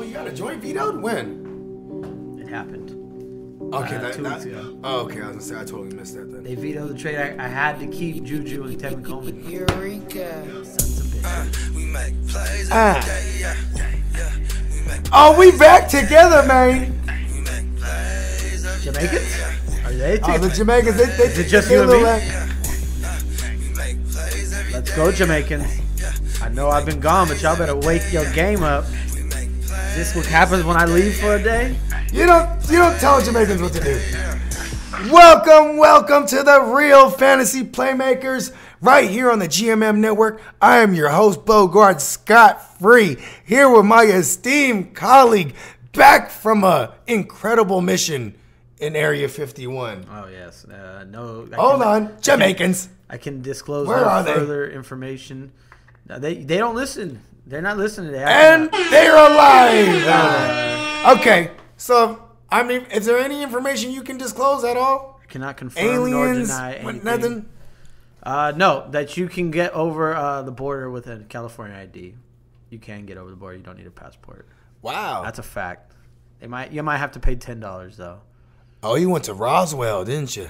Oh, you got a joint vetoed? When? It happened. Okay, 2 weeks ago. Oh, okay. I was gonna say I totally missed that then. They vetoed the trade. I had to keep Juju and Tevin Coleman. Eureka. Sons of bitches. We make plays Ah. every day, yeah. We make Oh, we back together, man. we make plays every Jamaicans? day, Are they? Oh, the Jamaicans, they Is it just they you and me? little, we make plays every Let's day, go, Jamaicans. I know I've been gone, but y'all better wake your game up. we make plays. Is this what happens when I leave for a day? You don't tell Jamaicans what to do. Welcome to the Real Fantasy Playmakers right here on the GMM Network. I am your host, Bogart Scott Free, here with my esteemed colleague, back from a incredible mission in Area 51. Oh yes. No. Hold on, Jamaicans. I can disclose Where no are they? further information. They don't listen. They're not listening. And they're alive. Okay, so, I mean, is there any information you can disclose at all? I cannot confirm nor Aliens? deny anything. Nothing? No, that you can get over the border with a California ID. You can get over the border. You don't need a passport. Wow. That's a fact. You might have to pay $10 though. Oh, you went to Roswell, didn't you?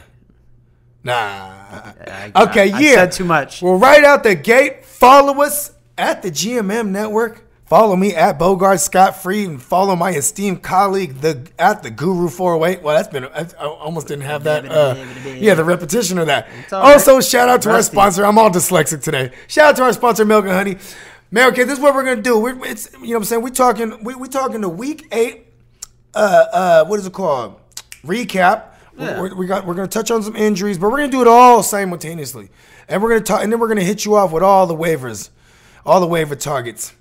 Nah. I Okay, I yeah. said too much. Well, right out the gate, follow us at the GMM Network. Follow me at Bogart Scott Free and follow my esteemed colleague at the Guru 408. Well, I almost didn't have that. The repetition of that. all Also, shout out to our Rusty. sponsor. I'm all dyslexic today. Shout out to our sponsor, Milk and Honey. Man, okay, this is what we're gonna do. It's you know what I'm saying. We talking the week 8. What is it called? Recap. Yeah. We're gonna touch on some injuries, but we're gonna do it all simultaneously, and we're gonna talk, and then we're gonna hit you off with all the waivers, all the waiver targets.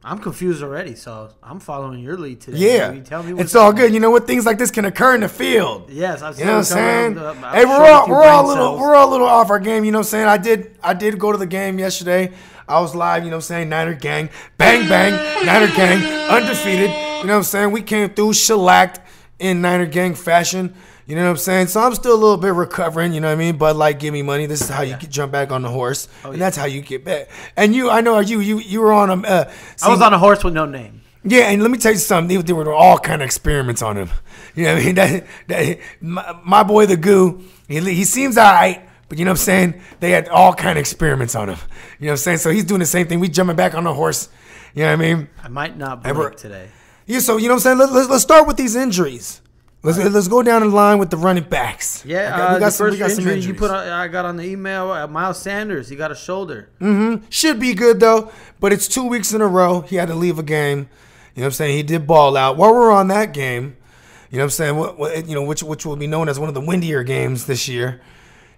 I'm confused already, so I'm following your lead today. Yeah, Maybe tell me it's all good. You know what? Things like this can occur in the field. Yes, I've You know what I'm saying? I'm Hey, sure we're all with your we're all a brain little off our game. You know what I'm saying? I did go to the game yesterday. I was live. You know what I'm saying? Niner gang, bang bang, Niner gang, undefeated. You know what I'm saying? We came through shellacked in Niner gang fashion. You know what I'm saying? So I'm still a little bit recovering, you know what I mean? Bud Light, give me money. This is how you jump back on the horse. And that's how you get back. And I know you were on them. I was on a horse with no name. Yeah, and let me tell you something. There were all kind of experiments on him. You know what I mean? My boy, the Goo, he seems all right. But you know what I'm saying? They had all kind of experiments on him. You know what I'm saying? So he's doing the same thing. We jumping back on the horse. You know what I mean? I might not blink today. Yeah, so you know what I'm saying? Let's start with these injuries. Let's go down the line with the running backs. Yeah, we got some injury injuries. you I got on the email, Miles Sanders, he got a shoulder. Should be good though, but it's 2 weeks in a row. He had to leave a game. You know what I'm saying? He did ball out. While we're on that game, you know what I'm saying? Which will be known as one of the windier games this year.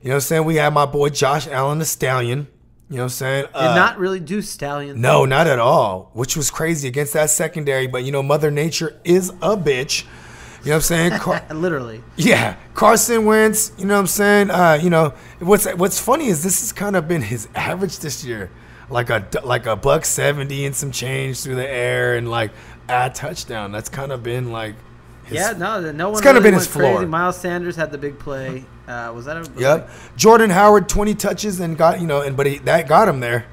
You know what I'm saying? We had my boy Josh Allen, the Stallion. You know what I'm saying? Did not really do Stallion. No, not at all. Which was crazy against that secondary. But Mother Nature is a bitch. You know what I'm saying? Literally. Yeah, Carson Wentz. You know what I'm saying? What's funny is this has kind of been his average this year, like a $170 and some change through the air and like a touchdown. That's kind of been like. No one. It's kind of been his went crazy. floor. Miles Sanders had the big play. Was that? Yep. Jordan Howard 20 touches and got that got him there.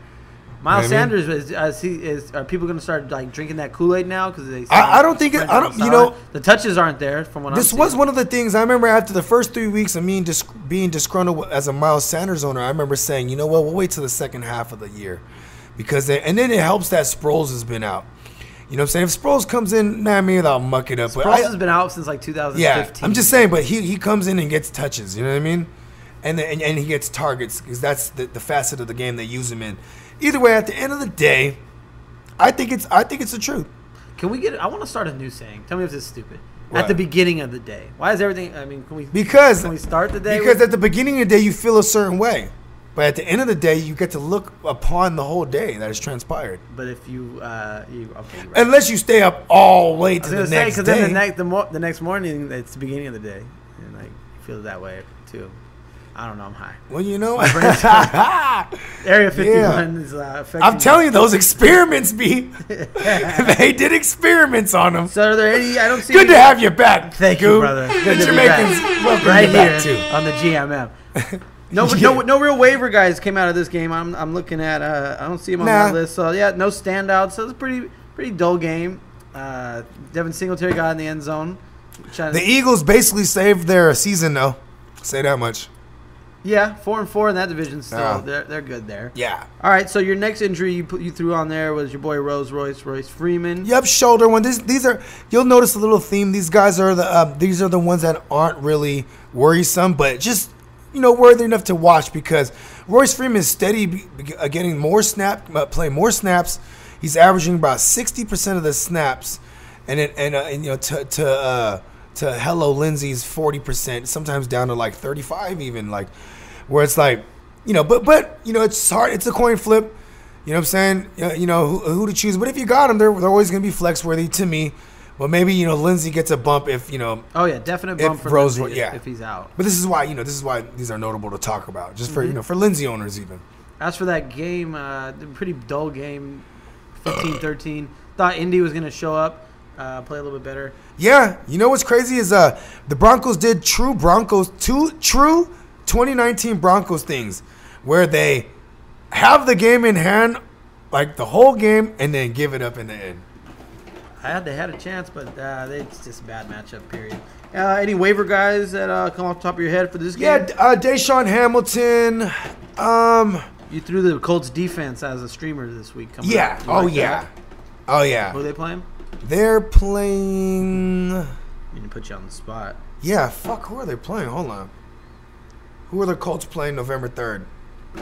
Miles You know what I Sanders are people going to start like drinking that Kool-Aid now because they? I don't think the touches aren't there from what This I'm was seeing. one of the things I remember after the first 3 weeks of me being disgruntled as a Miles Sanders owner. I remember saying, you know what, we'll wait till the second half of the year, and then it helps that Sproles has been out. You know what I'm saying? If Sproles comes in, maybe I'll muck it up. Sproles has been out since like 2015. Yeah, I'm just saying, but he comes in and gets touches. You know what I mean? And he gets targets because that's the facet of the game they use him in. Either way, at the end of the day, I think it's the truth. Can we get? I want to start a new saying. Tell me if this is stupid. What? At the beginning of the day, why is everything? I mean, can we start the day? Because at the beginning of the day you feel a certain way, but at the end of the day you get to look upon the whole day that has transpired. But if you okay, you're right. Unless you stay up all the way to the next day. Because then the next morning it's the beginning of the day, and like you feel that way too. I don't know. I'm high. Well, you know, Area 51 is affecting. I'm telling you, those experiments, B. They did experiments on them. So are there any? I don't see. Good to have you back. Thank Goo. you, brother. Good The to be Jamaicans back. welcome Right you back here too. on the GMM. No real waiver guys came out of this game. I'm looking at. I don't see them on that list. So yeah, no standouts. So it's a pretty dull game. Devin Singletary got in the end zone. The Eagles basically saved their season, though. Say that much. Yeah, 4-4 in that division still. Yeah. They're good there. Yeah. All right, so your next injury you threw on there was your boy Royce Freeman. Yep, shoulder one. These are, you'll notice a little theme. These guys are the ones that aren't really worrisome, but just, worthy enough to watch because Royce Freeman is steady, getting more playing more snaps. He's averaging about 60% of the snaps, to Hello Lindsay's 40%, sometimes down to like 35 even, like where it's like, but it's hard. It's a coin flip. You know what I'm saying? Who to choose. But if you got them, they're always going to be flex worthy to me. But maybe, Lindsay gets a bump if, Oh, yeah, definite bump for Rose, Lindsay yeah. if he's out. But this is why these are notable to talk about, just for, for Lindsay owners even. As for that game, pretty dull game, 15-13. Thought Indy was going to show up, play a little bit better. Yeah, what's crazy is the Broncos did true 2019 Broncos things where they have the game in hand, like the whole game, and then give it up in the end. They had a chance, but it's just a bad matchup, period. Any waiver guys that come off the top of your head for this game? Yeah, Deshaun Hamilton. You threw the Colts defense as a streamer this week. Yeah. Up. That? Oh, yeah. Who are they playing? They're playing... I need to put you on the spot. Yeah, fuck. Who are they playing? Hold on. Who are the Colts playing November 3rd? I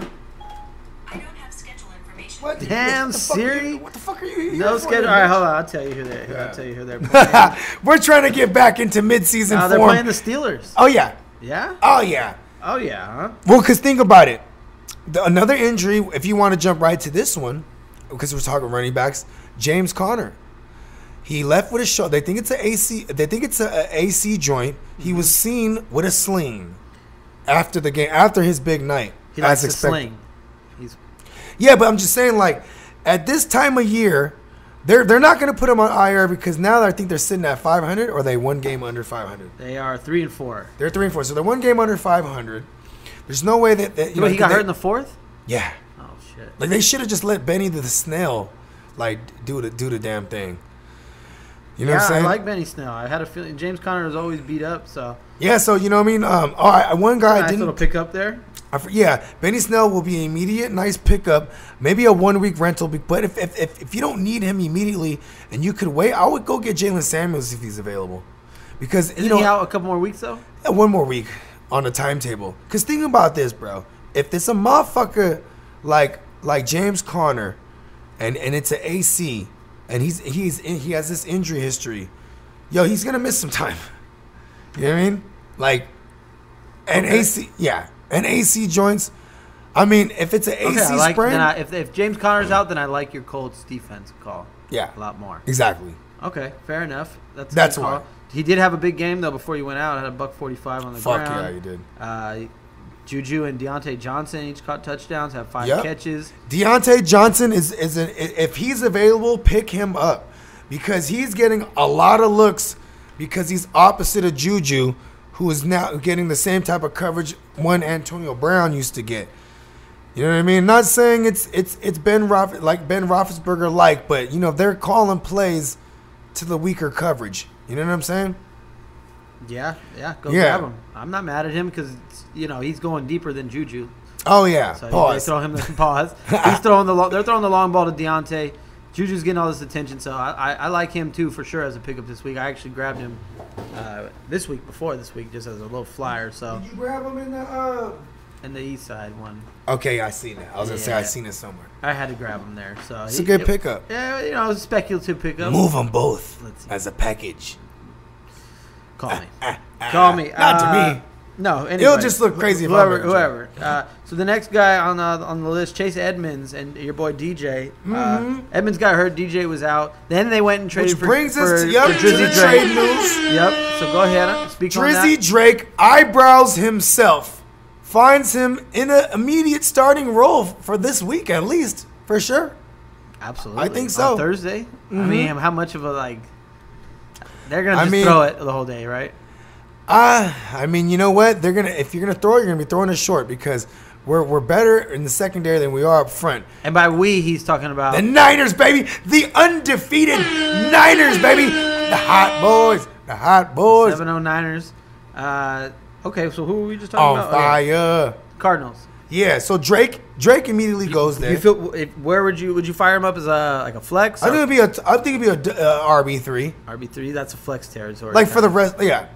don't have schedule information. What? Damn, Siri. What the fuck are you? No schedule. All right, hold on. I'll tell you who they're playing. We're trying to get back into mid-season form. They're playing the Steelers. Oh, yeah. Yeah? Oh, yeah. Oh, yeah, huh? Well, because think about it. Another injury, if you want to jump right to this one, because we're talking running backs, James Conner. He left with a shoulder. They think it's an AC. They think it's an AC joint. He was seen with a sling after the game, after his big night. He likes to sling. Yeah, but I'm just saying, like, at this time of year, they're not going to put him on IR because now I think they're sitting at 500, or they one game under 500. They are 3-4. They're 3-4, so they're one game under 500. There's no way that he got hurt in the fourth. Yeah. Oh shit. Like they should have just let Benny the Snell, like do the damn thing. You know what I'm saying? I like Benny Snell. I had a feeling James Conner was always beat up, so. Yeah, so you know what I mean. All right, one guy nice didn't little pick up there. Yeah, Benny Snell will be an immediate nice pickup, maybe a 1 week rental. But if you don't need him immediately and you could wait, I would go get Jalen Samuels if he's available, because Isn't he out a couple more weeks though? Yeah, 1 more week on the timetable. Because think about this, bro. If it's a motherfucker like James Conner, and it's an AC, and he has this injury history, yo, he's gonna miss some time. You know what I mean? Like, an AC, yeah, an AC joints. I mean, if it's an AC sprain, if James Conner's out, then I like your Colts defense call. Yeah, a lot more. Exactly. Okay, fair enough. That's why. He did have a big game though before you went out. Had a $145 on the ground. Fuck yeah, he did. Juju and Deontay Johnson each caught touchdowns. Have 5 catches. Deontay Johnson if he's available, pick him up because he's getting a lot of looks because he's opposite of Juju, who is now getting the same type of coverage one Antonio Brown used to get. You know what I mean? Not saying it's Ben Roethlisberger but they're calling plays to the weaker coverage. You know what I'm saying? Yeah, grab him. I'm not mad at him because he's going deeper than Juju. Oh yeah, so pause. They throw him the pause. They're throwing the long ball to Deontay. Juju's getting all this attention, so I like him too for sure as a pickup this week. I actually grabbed him before this week, just as a little flyer. So did you grab him in the east side one? Okay, I seen it. I was gonna say I seen it somewhere. I had to grab him there, so it's a good pickup. Yeah, it was a speculative pickup. Move them both as a package. Call me. Call me. Not to me. No, anyway. It'll just look crazy if whoever. So the next guy on the list, Chase Edmonds and your boy DJ. Edmonds got hurt. DJ was out. Then they went and traded for Drizzy trade Drake. news. Yep. So go ahead. Speak on that. Drizzy Drake eyebrows himself, finds him in an immediate starting role for this week at least, for sure. Absolutely. I think so. On Thursday. I mean, how much of a they're gonna just throw it the whole day, right? I mean, you know what? If you're gonna throw it, you're gonna be throwing it short because we're better in the secondary than we are up front. And by we, he's talking about The Niners, baby. The undefeated Niners, baby. The hot boys. The hot boys. 709ers. Okay, so who were we just talking On about? Okay. fire. Cardinals. Yeah, so Drake immediately goes there. You feel where would you fire him up as a flex? I think it'd be a RB3. RB3. That's a flex territory. Like for the rest, yeah.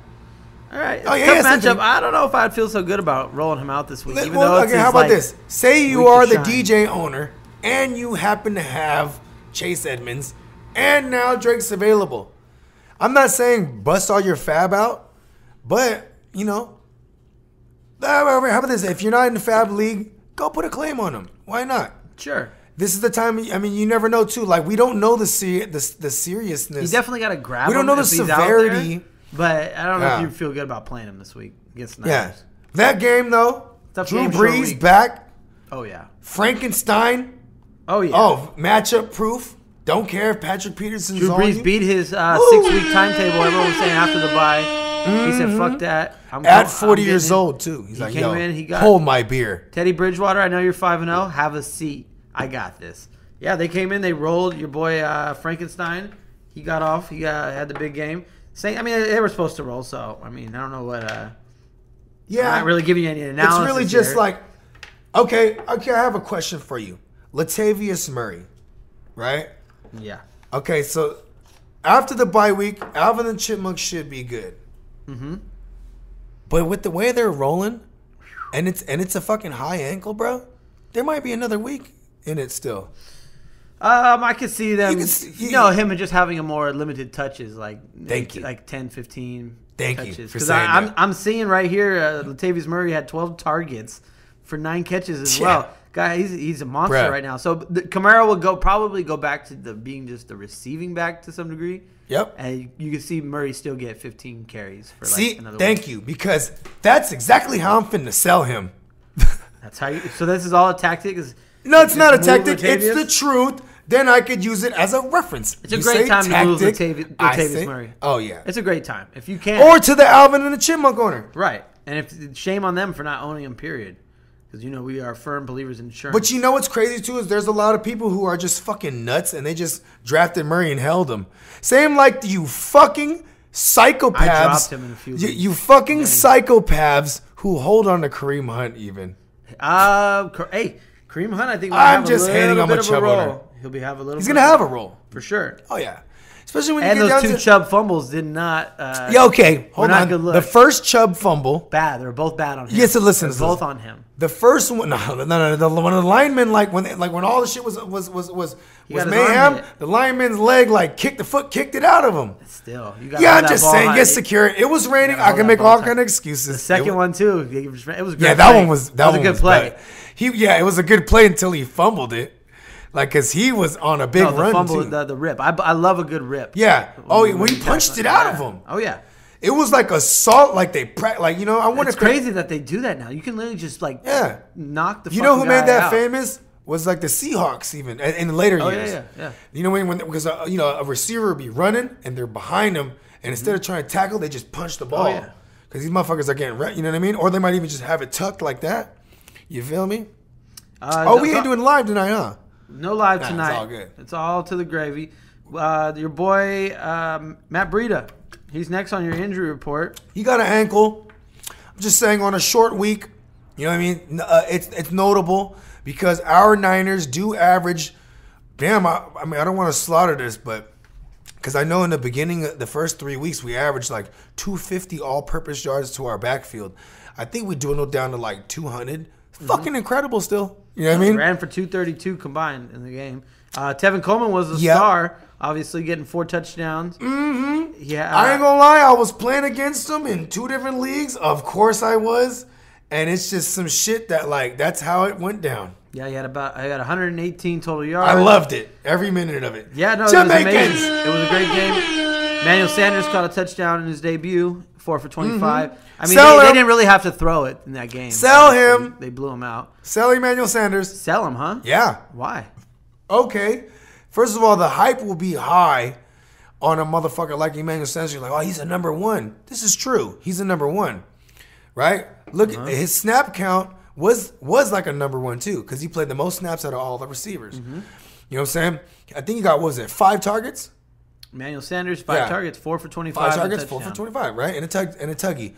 All right. Oh, yeah, Tough it's matchup. something. I don't know if I'd feel so good about rolling him out this week. Even Well, though it's okay, how his, about like, this? Say you week to are the shine. DJ owner and you happen to have Chase Edmonds and now Drake's available. I'm not saying bust all your fab out, but, you know, how about this? If you're not in the fab league, go put a claim on him. Why not? Sure. This is the time. I mean, you never know, too. Like, we don't know the seriousness. You definitely got to grab We don't him know the if he's out severity. there, but I don't know Yeah. if you feel good about playing him this week against the Yeah. Niners. That game, though, Tough Drew game, short Brees week. back. Oh, yeah. Frankenstein. Oh, yeah. Oh, matchup proof. Don't care if Patrick Peterson's Drew on Brees you. beat his 6-week timetable. Everyone was saying after the bye. He said, fuck that. At 40 I'm years getting it." old, too. He's He like, came yo, in, he got- hold my beer. Teddy Bridgewater, I know you're 5-0. Have a seat. I got this. Yeah, they came in. They rolled your boy Frankenstein. He got off. He had the big game. I mean, they were supposed to roll, so, I mean, I don't know what... Yeah. I'm not really giving you any analysis. It's really just here. like, okay, I have a question for you. Latavius Murray, right? Yeah. Okay, so after the bye week, Alvin and Chipmunk should be good. Mm-hmm. But with the way they're rolling, and it's a fucking high ankle, bro, there might be another week in it still. I could see them, him just having a more limited touches, like Thank you. like 10, 15 Thank you touches. for 'Cause saying that. I'm seeing right here, Latavius Murray had 12 targets for 9 catches as Yeah. well. Guy, he's a monster Bruh. right now. So Kamara will probably go back to being just the receiving back to some degree. Yep. And you can see Murray still get 15 carries for like See, another thank week. you, because that's exactly how I'm finna sell him. That's how you. So this is all a tactic. No, it's not a Just move tactic. It's Latavius? the truth. Then I could use it as a reference. It's a You great say time to move tactic, I Latavius say- Murray. Oh, yeah. It's a great time if you can. Or to the Alvin and the Chipmunk owner. Right. And if shame on them for not owning him, period. Because, we are firm believers in insurance. But you know what's crazy, too, is there's a lot of people who are just fucking nuts, and they just drafted Murray and held him. Same like you fucking psychopaths. I dropped him in a few leagues. You fucking psychopaths who hold on to Kareem Hunt even. Hey, Kareem Hunt, I think will I'm have just a hating little on bit my of a Chubb role. owner. He'll have a little. He's bit going to of have a role. for sure. Oh, yeah. Especially when you And get those down two to... Chubb fumbles did not. Yeah, okay. Hold not on. good look. The first Chubb fumble... Bad. They were both bad on him. Yes, so listen, They're both listen. on him. The first one, no, when the lineman when all the shit was got his arm mayhem, hit. the lineman's leg kicked it out of him. Still, you got. Yeah, I'm just saying, yes, secure. It was raining. I hold can that make ball all tight. kind of excuses. The second one too. It was a great yeah, play. that one was a good play. bad. It was a good play until he fumbled it, cause he was on a big No, the run fumble, too. the rip. I love a good rip. Yeah. Oh, when he Yeah. punched it out of him. Oh yeah. It was like assault, like they I wonder It's if crazy that they do that now. You can literally just Yeah. knock the. You know who fucking made guy that out. famous? Was like the Seahawks even in the later Oh years. yeah. You know when because a receiver would be running and they're behind him, and instead of trying to tackle, they just punch the ball. Oh, yeah. Because these motherfuckers are getting you know what I mean? Or they might even just have it tucked like that. You feel me? We ain't doing live tonight, huh? No live Nah, it's tonight. all good. It's all to the gravy. Your boy Matt Breida. He's next on your injury report. He got an ankle. I'm just saying on a short week. You know what I mean? It's notable because our Niners do average. Damn, I mean I don't want to slaughter this, but because I know in the beginning, the first 3 weeks, we averaged like 250 all-purpose yards to our backfield. I think we dwindled down to like 200. Fucking incredible still. You know what I mean? Ran for 232 combined in the game. Tevin Coleman was a Yep. star, obviously getting 4 touchdowns. Mm-hmm. Yeah, I ain't gonna lie, I was playing against him in 2 different leagues. Of course I was. And it's just some shit that that's how it went down. Yeah, I got 118 total yards. I loved it. Every minute of it. Yeah, no, it was amazing. Jamaicans. It was a great game. Emmanuel Sanders caught a touchdown in his debut, 4 for 25. I mean, Sell they him. didn't really have to throw it in that game. Sell him. They blew him out. Sell Emmanuel Sanders. Sell him, huh? Yeah. Why? Okay. First of all, the hype will be high on a motherfucker like Emmanuel Sanders. You're like, oh, he's a number one. This is true. He's a number one. Right? Look, his snap count was like a number one too, because he played the most snaps out of all the receivers. Mm-hmm. You know what I'm saying? I think he got, what was it, 5 targets? Emmanuel Sanders, 5 targets, 4 for 25. 5 targets, 4 for 25, right? And a tuggy.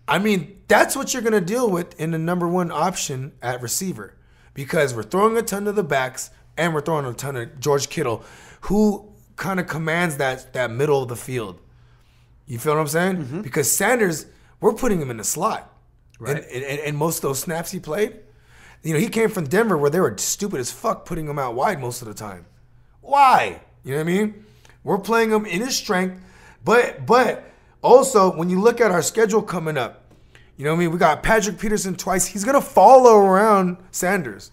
I mean, that's what you're gonna deal with in the number one option at receiver, because we're throwing a ton to the backs and we're throwing a ton of George Kittle, who kind of commands that middle of the field. You feel what I'm saying? Mm-hmm. Because Sanders, we're putting him in the slot. Right. And most of those snaps he played, you know, he came from Denver where they were stupid as fuck putting him out wide most of the time. Why? You know what I mean? We're playing him in his strength, but also when you look at our schedule coming up, you know what I mean? We got Patrick Peterson twice. He's gonna follow around Sanders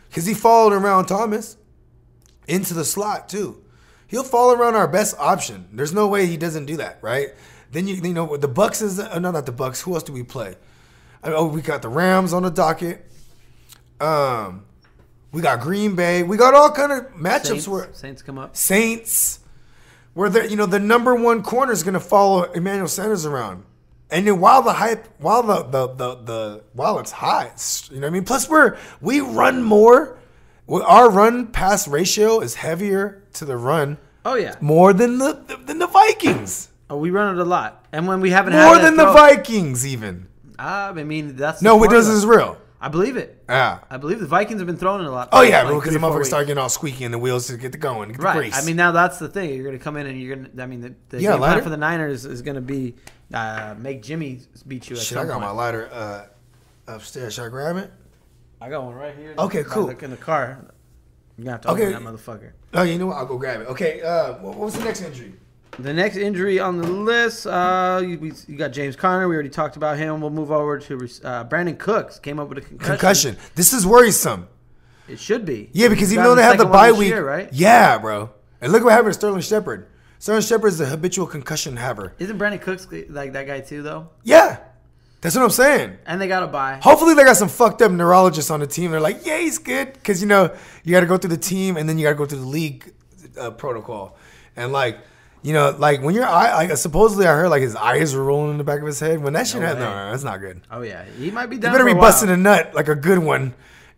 because he followed around Thomas into the slot too. He'll follow around our best option. There's no way he doesn't do that, right? Then you know the Bucks is no, not the Bucks. Who else do we play? Oh, we got the Rams on the docket. We got Green Bay. We got all kind of matchups where Saints come up. Saints, where the number one corner is going to follow Emmanuel Sanders around, and then while the hype, while while it's high, you know what I mean. Plus we run more. Our run pass ratio is heavier to the run. Oh yeah, more than the Vikings. Oh, we run it a lot, and when we haven't more had than the Vikings even. I mean that's no, this is real. I believe it. Yeah. I believe the Vikings have been throwing it a lot. Oh, yeah, like because the motherfuckers start getting all squeaky and the wheels to get the going. Get the right. grease. I mean, now that's the thing. You're going to come in and you're going to, I mean, the game plan for the Niners is going to be make Jimmy beat you at some I got point. my lighter upstairs. Should I grab it? I got one right here. Okay, cool. In the car. You're going to have to open that motherfucker. Oh, you know what? I'll go grab it. Okay, what was the next injury? The next injury on the list, you got James Conner. We already talked about him. We'll move over to Brandon Cooks. Came up with a concussion. This is worrisome. It should be. Yeah, because even though they have the bye week, right? Yeah, bro. And look what happened to Sterling Shepard. Sterling Shepard is a habitual concussion haver. Isn't Brandon Cooks like that guy too, though? Yeah, that's what I'm saying. And they got a bye. Hopefully they got some fucked up neurologists on the team. They're like, yeah, he's good, because you know you got to go through the team and then you got to go through the league protocol, and like. You know, like when your eye, like supposedly I heard like his eyes were rolling in the back of his head. When that shit happened, no, that's not good. Oh yeah, he might be You down. better for be a busting while. a nut like a good one.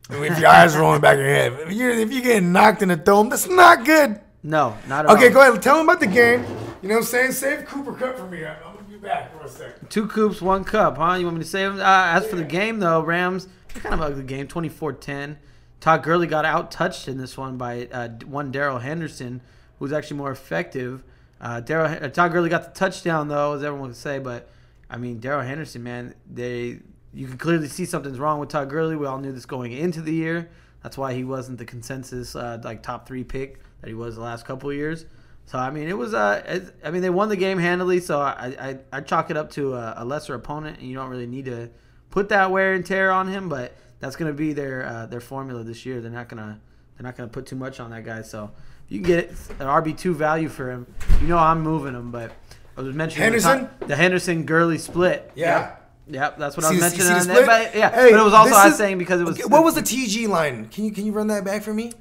If your eyes rolling back of your head, if you're getting knocked in the dome, that's not good. No, not at all. Okay, go ahead. Tell him about the game. You know what I'm saying? Save Cooper Kupp for me. I'm gonna be back for a second. 2 coops, 1 cup, huh? You want me to save him? As for the game though, Rams, kind of ugly game, 24-10. Todd Gurley got out-touched in this one by one Darrell Henderson, who was actually more effective. Todd Gurley got the touchdown though, as everyone would say, but I mean Darrell Henderson, man, you can clearly see something's wrong with Todd Gurley. We all knew this going into the year. That's why he wasn't the consensus like top 3 pick that he was the last couple of years. So I mean, it was I mean they won the game handily. So I chalk it up to a lesser opponent, and you don't really need to put that wear and tear on him. But that's going to be their formula this year. They're not gonna put too much on that guy. So. You can get an RB2 value for him. You know I'm moving him, but I was mentioning the Henderson-Gurley split. Yeah. Yep, that's what I was mentioning. The split? But, yeah, hey, but it was also I was saying because it was. Okay, what was the TG line? Can you run that back for me?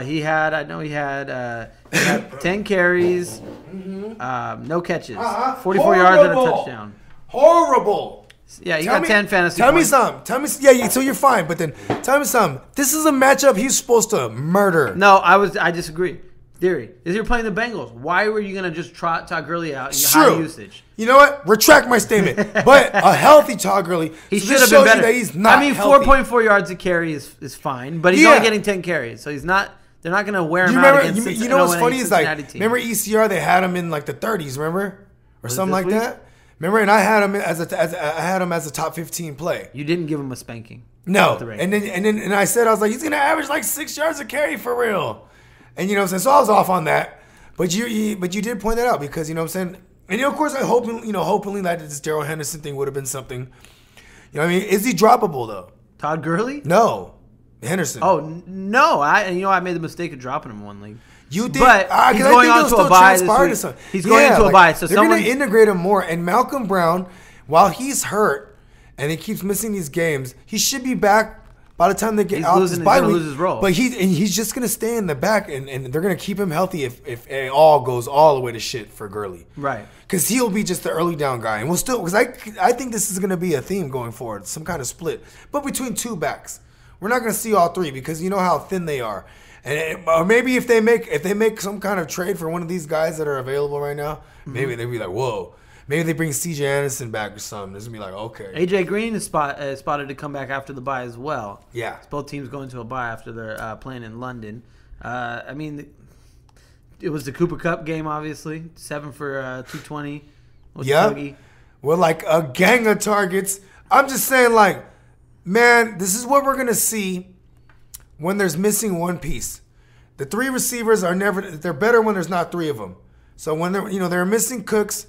He had 10 carries, no catches, 44 yards and a touchdown. Horrible. Yeah, he got 10 fantasy Tell points. me something. Tell me, yeah, so you're fine. But then tell me something. This is a matchup he's supposed to murder. No, I disagree. Theory is you're playing the Bengals. Why were you gonna just trot Todd Gurley out in high usage? You know what? Retract my statement. But a healthy Todd Gurley. He so should this have been shows you better. that he's not. I mean, healthy. 4.4 yards a carry is fine, but he's only getting 10 carries, so he's not. They're not gonna wear him out against Cincinnati. You know what's funny is like, team. remember ECR? They had him in like the 30s, remember, or something like week? that. Remember, and I had him as a top 15 play. You didn't give him a spanking. No, and I said I was like, he's gonna average like 6 yards a carry for real, and you know what I'm saying. So I was off on that, but you did point that out because you know what I'm saying. And you know, of course, I hope hopefully that this Darrell Henderson thing would have been something. You know what I mean? Is he droppable though? Todd Gurley? No, Henderson. Oh no, I made the mistake of dropping him in one league. You did, but he's going on to a bye this week. He's going into a bye, so they're going to integrate him more. And Malcolm Brown, while he's hurt and he keeps missing these games, he should be back By the time they get He's out losing- this bye he's gonna week, lose his role. but he's just gonna stay in the back, and they're gonna keep him healthy if it all goes all the way to shit for Gurley. Right. Because he'll be just the early down guy, and we'll still because I think this is gonna be a theme going forward, some kind of split, but between two backs, we're not gonna see all three because you know how thin they are, or maybe if they make some kind of trade for one of these guys that are available right now, maybe they'd be like, whoa. Maybe they bring C.J. Anderson back or something. This is gonna be like, okay. AJ Green is spotted to come back after the bye as well. Yeah. Both teams going to a bye after they're playing in London. I mean, it was the Cooper Cup game, obviously. 7 for 220. With Yeah. Dougie. We're like a gang of targets. I'm just saying, like, man, this is what we're gonna see when there's missing one piece. The three receivers they're better when there's not three of them. So when they're missing Cooks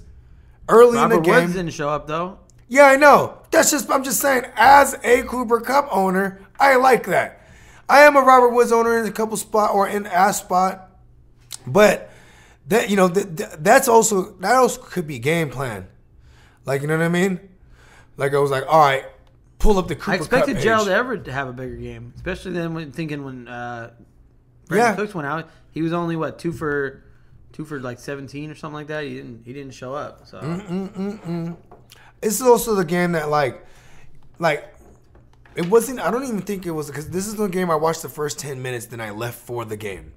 early in Robert the game. Woods didn't show up, though. Yeah, I know. I'm just saying, as a Cooper Cup owner, I like that. I am a Robert Woods owner in a couple spot or in a spot, but that also could be game plan. Like, you know what I mean? Like, I was like, all right, pull up the Cooper I expected Cup Gerald page. Everett to have a bigger game, especially then when Brandon Yeah. Cooks went out. He was only two for like 17 or something like that. He didn't show up. So This is also the game that like it wasn't. I don't even think it was because this is the game I watched the first 10 minutes, then I left for the game.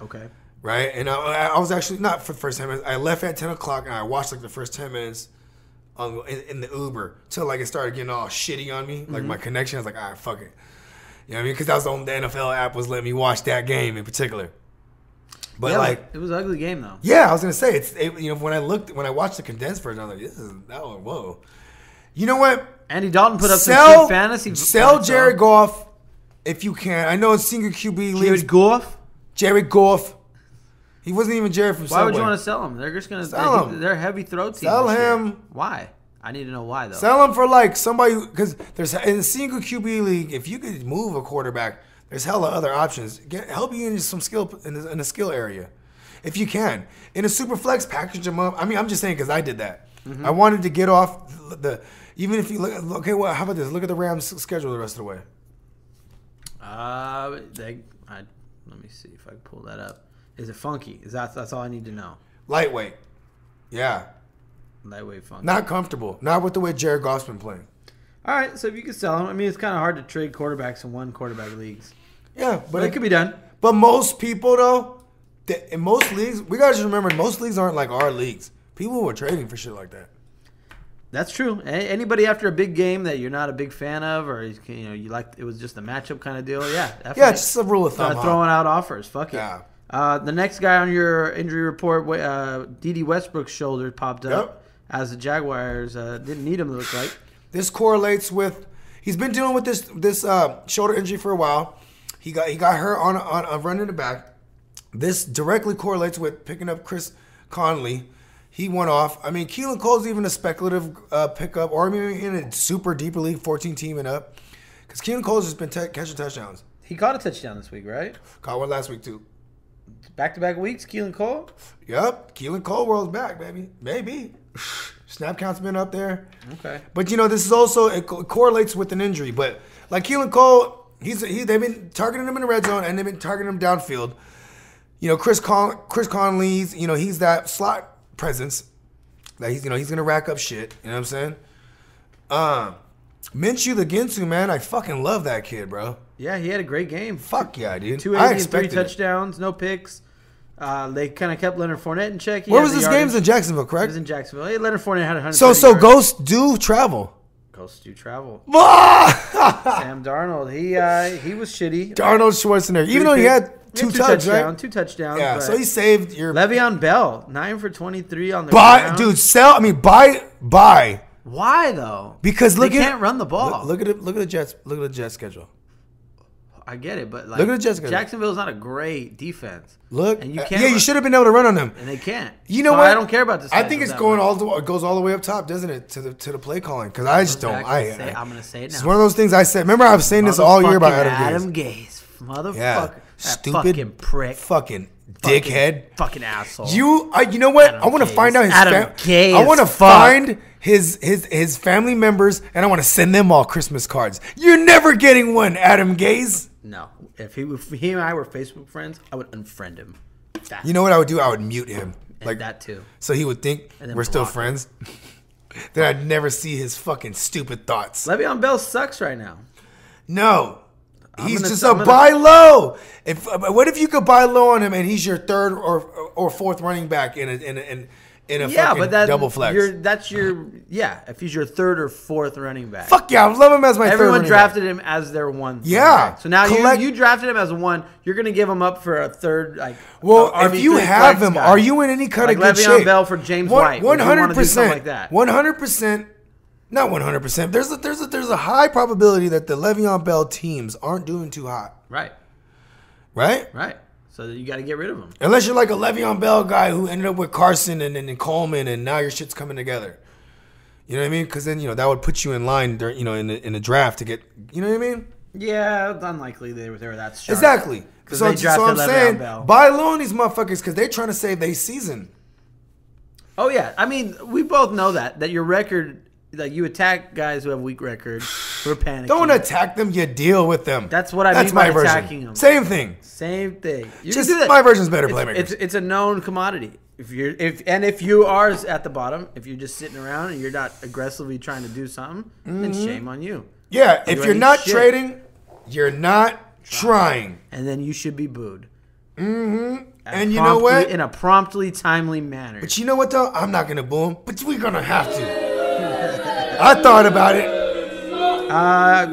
okay. Right, and I was actually not for the first 10 minutes. I left at 10 o'clock and I watched like the first 10 minutes in the Uber till like it started getting all shitty on me. Like my connection, I was like, all right, fuck it. You know what I mean? Because that was the only the NFL app was letting me watch that game in particular. But Yeah, like, it was an ugly game though. yeah, I was gonna say when I watched the condensed version, I was like, whoa. You know what? Andy Dalton put up some cheap fantasy. Sell points, Jared though. Goff if you can. I know it's single QB leagues. Jared Goff. Jared Goff. He wasn't even Jared from Why Subway. would you want to sell him? They're just gonna Sell him. They're a heavy throw team. Sell this year. him. Why? I need to know why though. Sell him for like somebody because there's in a single QB league. If you could move a quarterback, there's hella other options. Help you in some skill in the skill area, if you can. In a super flex, package them up. I mean, I'm just saying because I did that. I wanted to get off even if you look. Okay, well, how about this? Look at the Rams' schedule the rest of the way. Let me see if I can pull that up. Is it funky? That's all I need to know. Lightweight, yeah, Lightweight funky. not comfortable. Not with the way Jared Goff's been playing. All right, so if you can sell him, I mean, it's kind of hard to trade quarterbacks in one quarterback leagues, Yeah, but it could be done. But most people though, in most leagues, we gotta just remember most leagues aren't like our leagues. People who are trading for shit like that. That's true. Anybody after a big game that you're not a big fan of, or you like it was just a matchup kind of deal, yeah, definitely. Yeah, it's just a rule of thumb. Start throwing out offers. Fuck it. Yeah. The next guy on your injury report, D.D. Westbrook's shoulder popped up Yep. as the Jaguars didn't need him to look like. This correlates with he's been dealing with this shoulder injury for a while. He got hurt on a run in the back. This directly correlates with picking up Chris Conley. He went off. I mean, Keelan Cole's even a speculative pickup, or maybe in a super deeper league, 14 team and up, because Keelan Cole's just been catching touchdowns. He caught a touchdown this week, right? Caught one last week too. Back-to-back weeks, Keelan Cole. Yep, Keelan Cole world's back, baby. Maybe. Snap count's been up there. Okay. But this is also it correlates with an injury. But like Keelan Cole, they've been targeting him in the red zone and they've been targeting him downfield. Chris Conley's he's that slot presence that he's gonna rack up shit. You know what I'm saying? Minshew the Ginsu, man, I fucking love that kid, bro. Yeah, he had a great game. Fuck yeah, dude. 280 I and 3 expected it. touchdowns, no picks. They kind of kept Leonard Fournette in check. Where was this game? In Jacksonville, It correct? was in Jacksonville. Hey, Leonard Fournette had 100. So ghosts do travel. Ghosts do travel. Ah! Sam Darnold, he was shitty. Arnold Schwarzenegger, even though he had two touchdowns, right? Two touchdowns. Yeah, but so he saved your Le'Veon Bell, 9 for 23 on the buy, ground. dude. Sell. I mean, buy. Why though? Because they can't run the ball. Look at the Jets. Look at the Jets schedule. I get it, but like, Look at the Jets schedule. Jacksonville's not a great defense. Look, and you can't. yeah, you should have been able to run on them. And they can't. You know So what? I don't care about this. I think it's going goes all the way up top, doesn't it? To the play calling, because I just don't. I'm gonna say it now. It's one of those things I said. Remember, I've saying this all year about Adam Gase. Motherfucker. Yeah, That stupid fucking prick. fucking dickhead. Fucking asshole. You know what? Adam I want to Gase. find out his Adam Gase I want to as fuck. find his family members, and I want to send them all Christmas cards. You're never getting one, Adam Gase. No. If he and I were Facebook friends, I would unfriend him. Fast. You know what I would do? I would mute him. And Like that too. So he would think And then we're still block him. friends. Then I'd never see his fucking stupid thoughts. Le'Veon Bell sucks right now. No. He's gonna- just I'm a gonna- buy low. What if you could buy low on him and he's your third or fourth running back in a fucking double flex? If he's your third or fourth running back. Fuck yeah, I love him as my third Everyone running drafted him as their one. Yeah. running back. So now Collect- you drafted him as a one. You're gonna give him up for a third. Like Well, a if you RB3 have flex him, guy. are you in any kind Like of good Le'Veon shape? Bell for James White. Would you wanna do something like that? 100%. Not 100%. There's a high probability that the Le'Veon Bell teams aren't doing too hot, Right. right? So you got to get rid of him. Unless you're like a Le'Veon Bell guy who ended up with Carson and Coleman, and now your shit's coming together. You know what I mean? Because then that would put you in line during in the draft to get. You know what I mean? Yeah, it's unlikely they were that sharp. Exactly. 'Cause So, they so drafted I'm Le'Veon saying Bell. buy low on these motherfuckers because they're trying to save their season. Oh yeah, I mean we both know that your record, like you attack guys who have weak records, who are panicking. Don't attack them. You deal with them. That's what I That's mean by my version. attacking them. Same thing. Same thing. You Just can do that. my version's better It's- playmakers. It's a known commodity. If you are at the bottom, if you're just sitting around and you're not aggressively trying to do something, then shame on you. Yeah, if You you're ain't not shit. trading, you're not trying. And then you should be booed. And you know what? In a promptly, timely manner. But you know what though? I'm not gonna boo him, but we're gonna have to. I thought about it.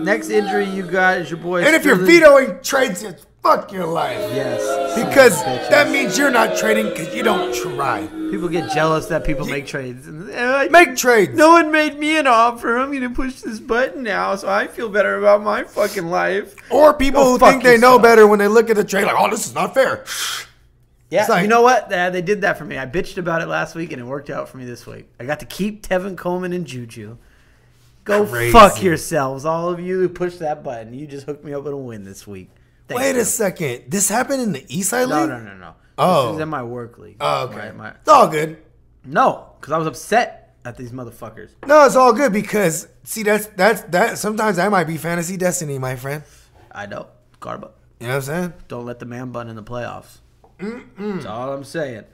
Next injury you got is your boy. And if you're Sterling- vetoing trades, fuck your life. yes, Because son of a bitch. that means you're not trading because you don't try. People get jealous that people make trades. And they're like, Make trades. no one made me an offer. I'm going to push this button now, so I feel better about my fucking life. Or people Go who fuck think they know yourself. better when they look at the trade, like, oh, this is not fair. Yeah, It's like- you know what? They did that for me. I bitched about it last week, and it worked out for me this week. I got to keep Tevin Coleman and Juju. Go Crazy. fuck yourselves, all of you who pushed that button. You just hooked me up with a win this week. Thank Wait you. a second. This happened in the Eastside No, League? no. Oh. This is in my work league. Oh, okay. My- It's all good. no, because I was upset at these motherfuckers. No, it's all good because see that sometimes that might be fantasy destiny, my friend. I know. Garba. You know what I'm saying? Don't let the man bun in the playoffs. That's all I'm saying.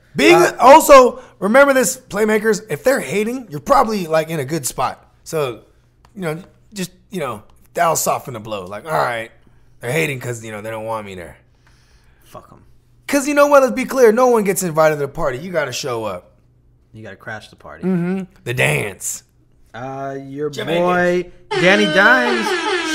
Also, remember this, playmakers, if they're hating, you're probably like in a good spot. So, just that'll soften the blow. Like, all right, they're hating because they don't want me there. Fuck them. Because you know what? Let's be clear. No one gets invited to the party. You got to show up. You got to crash the party. The dance. Your Jamaican. boy Danny Dimes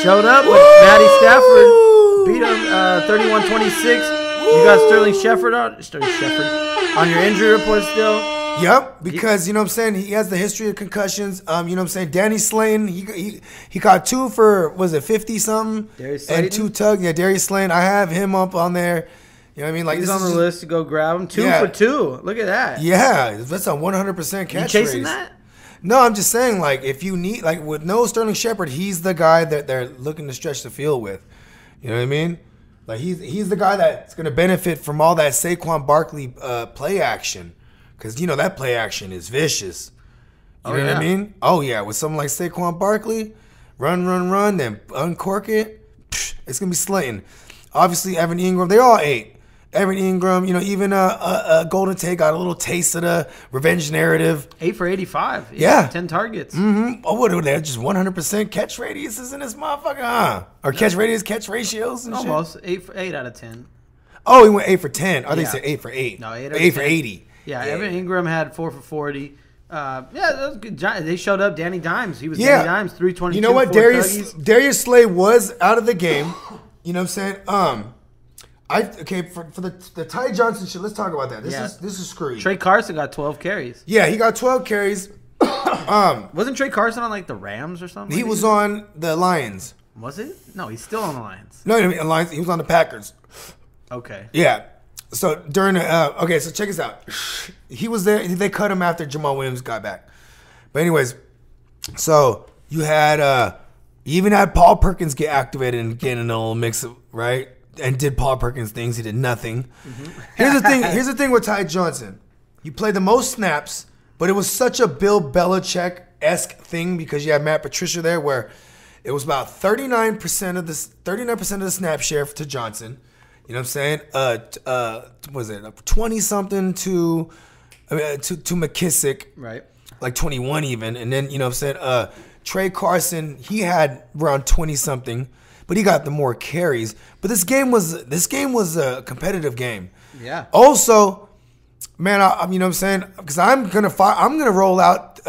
showed up with Matty Stafford, beat him 31-26. You got Sterling Shepard on your injury report still. Yep, because you know what I'm saying, he has the history of concussions. You know what I'm saying, Danny Slayton, he caught 2 for, was it 50 something? Darius And Slayton? 2 tug. Yeah, Darius Slayton. I have him up on there. You know what I mean? Like He's this on is the just- list to go grab him. 2 Yeah. for 2. Look at that. Yeah, that's a 100% catch You chasing rates. that? No, I'm just saying, like, if you need, like, with no Sterling Shepard, he's the guy that they're looking to stretch the field with. You know what I mean? Like, he's the guy that's going to benefit from all that Saquon Barkley play action. Because, that play action is vicious. You know what I yeah. mean? Oh, yeah. With someone like Saquon Barkley, run, then uncork it, it's going to be Slayton. Obviously, Evan Ingram, they all ate. Evan Ingram, even Golden Tate got a little taste of the revenge narrative. 8 for 85. Yeah. 10 targets. Oh, what are they? Just 100% catch radiuses in this motherfucker, huh? Or catch ratios and shit? Almost 8 out of 10. Oh, he went 8 for 10. Oh, they Yeah. said 8 for 8. No, 8 8 for 80. Yeah, Evan Ingram had 4 for 40. That was good. They showed up. Danny Dimes. He was Yeah. Danny Dimes. 322. You know what? 4 Darius tuggies. Slay was out of the game. You know what I'm saying? For the Ty Johnson shit, let's talk about that. This is screwy. Trey Carson got 12 carries. Yeah, he got 12 carries. Wasn't Trey Carson on like the Rams or something? He was on the Lions. Was it? No, he's still on the Lions. No, Lions. He was on the Packers. Okay. Yeah. So during the so check this out. He was there. They cut him after Jamal Williams got back. But anyways, so you had you even had Paul Perkins get activated and get in a little mix, right? and did Paul Perkins things. He did nothing. Here's the thing. Here's the thing with Ty Johnson. He played the most snaps, but it was such a Bill Belichick-esque thing because you had Matt Patricia there, where it was about 39% of the snap share to Johnson. You know what I'm saying? What was it 20-something to McKissick, Right. like 21 even, and then you know what I'm saying. Trey Carson, he had around 20-something, but he got the more carries. But this game was a competitive game. Yeah. Also, man, you know what I'm saying? Because I'm gonna roll out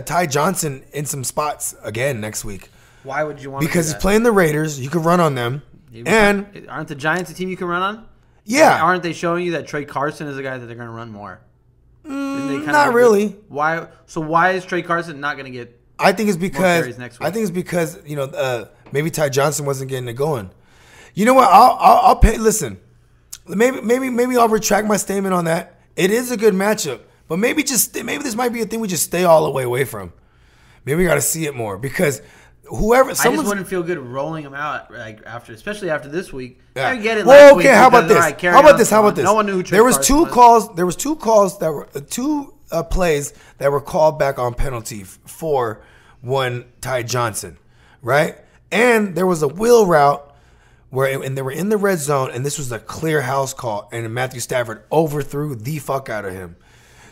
Ty Johnson in some spots again next week. Why would you want to? Because he's playing the Raiders, you could run on them, and aren't the Giants a team you can run on? yeah, Aren't they showing you that Trey Carson is a guy that they're going to run more? not really. Why? So why is Trey Carson not going to get? I think it's because carries next week. you know maybe Ty Johnson wasn't getting it going. You know what? I'll pay. Listen, maybe I'll retract my statement on that. It is a good matchup, but maybe this might be a thing we just stay all the way away from. Maybe we got to see it more because whoever I just wouldn't feel good rolling him out especially after this week. Yeah. I get it. Well, last okay. week How about because, this? all right, carry How about on, this? How about this? No one knew who Trey there was Carson two was. calls. There was two calls that were two plays that were called back on penalty for one Ty Johnson, right? And there was a wheel route and they were in the red zone, and this was a clear house call, and Matthew Stafford overthrew the fuck out of him.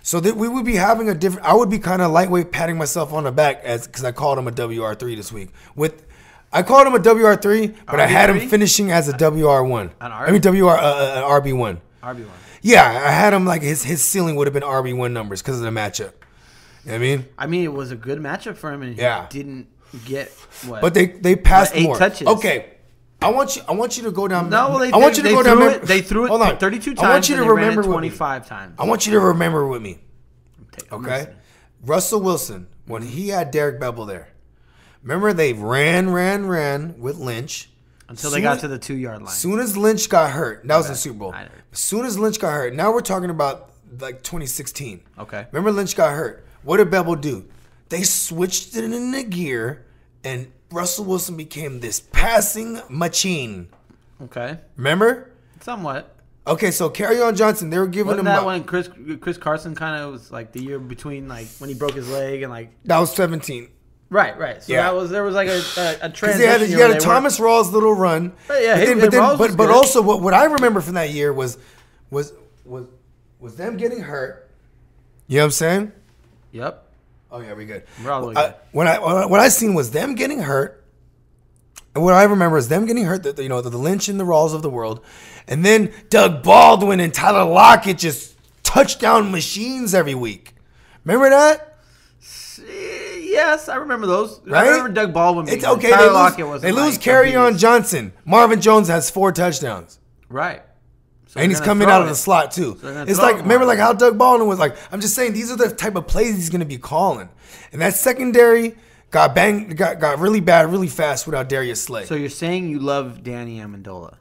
So that we would be having a different. I would be kind of lightweight patting myself on the back because I called him a WR3 this week. I called him a WR3, but I had him RB3? finishing as a WR1. RB1. RB1. Yeah, I had him like his ceiling would have been RB1 numbers because of the matchup. You know what I mean? I mean, it was a good matchup for him, and Yeah. he didn't get what. But they passed 8 more. touches. Okay. I want you to go down. No, well, I want you to go down. They threw it Hold on. 32 times. I want you to and they ran remember it with me. 25 times. I want you to remember with me. I'm Okay, listening. Russell Wilson, when he had Derek Bevel there, remember they ran with Lynch Until they got to the 2-yard line. Soon as Lynch got hurt, that was the Super Bowl. I know. As soon as Lynch got hurt, now we're talking about like 2016. Okay. Remember Lynch got hurt. What did Bevel do? They switched it into gear, and Russell Wilson became this passing machine. Okay. Remember? Somewhat. Okay, so Kerryon Johnson, they were giving Wasn't him that a- when Chris Carson kind of was like the year between like when he broke his leg and like that was 17. right. So Yeah. there was like a Because transition. you where had a they Thomas Rawls little run. Yeah, but Rawls was but good. also what I remember from that year was them getting hurt. You know what I'm saying? weren't- Yep. Oh yeah, we good. We're all the way good. What I seen was them getting hurt, and what I remember is them getting hurt. The Lynch and the Rawls of the world, and then Doug Baldwin and Tyler Lockett just touchdown machines every week. Remember that? Yes, I remember those. Right? I remember Doug Baldwin. Being It's good. okay. Tyler Lockett wasn't They lose like Carry on beast. Johnson. Marvin Jones has 4 touchdowns. Right. So And they're he's gonna coming throw out of it. the slot too. they're gonna It's throw like it remember more. like how Doug Baldwin was like. I'm just saying these are the type of plays he's going to be calling. And that secondary got really bad really fast without Darius Slay. So you're saying you love Danny Amendola?